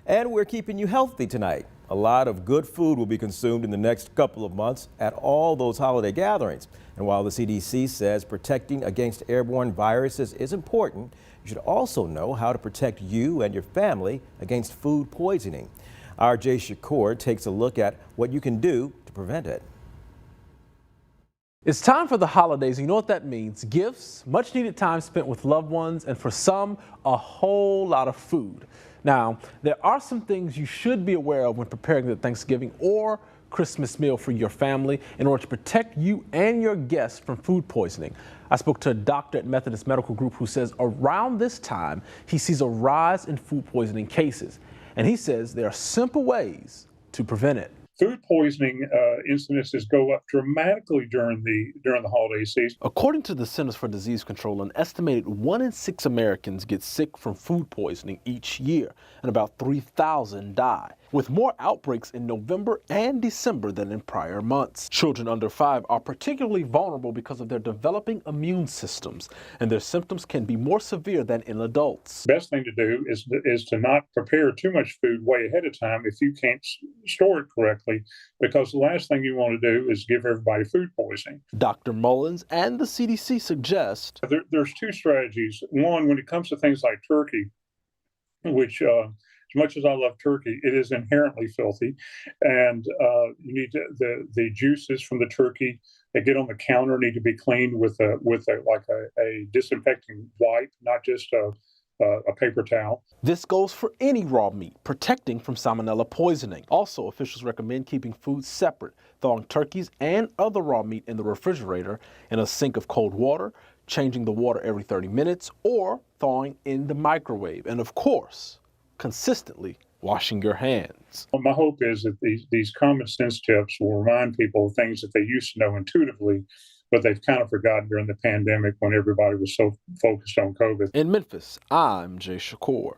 And we're keeping you healthy tonight. A lot of good food will be consumed in the next couple of months at all those holiday gatherings. And while the CDC says protecting against airborne viruses is important, you should also know how to protect you and your family against food poisoning. Our Jay Shakur takes a look at what you can do to prevent it. It's time for the holidays. You know what that means. Gifts, much needed time spent with loved ones, and for some, a whole lot of food. Now, there are some things you should be aware of when preparing the Thanksgiving or Christmas meal for your family in order to protect you and your guests from food poisoning. I spoke to a doctor at Methodist Medical Group who says around this time, he sees a rise in food poisoning cases. And he says there are simple ways to prevent it. Food poisoning incidences go up dramatically during the holiday season. According to the Centers for Disease Control, an estimated 1 in 6 Americans get sick from food poisoning each year, and about 3,000 die, with more outbreaks in November and December than in prior months. Children under 5 are particularly vulnerable because of their developing immune systems, and their symptoms can be more severe than in adults. Best thing to do is to not prepare too much food way ahead of time if you can't store it correctly, because the last thing you want to do is give everybody food poisoning. Dr. Mullins and the CDC suggest there's 2 strategies. One, when it comes to things like turkey, which as much as I love turkey, it is inherently filthy, and you need the juices from the turkey that get on the counter need to be cleaned with a disinfecting wipe, not just a paper towel. This goes for any raw meat, protecting from salmonella poisoning. Also, officials recommend keeping food separate, thawing turkeys and other raw meat in the refrigerator in a sink of cold water, changing the water every 30 minutes, or thawing in the microwave. And of course, consistently washing your hands. Well, my hope is that these common sense tips will remind people of things that they used to know intuitively, but they've kind of forgotten during the pandemic when everybody was so focused on COVID. In Memphis, I'm Jay Shakur.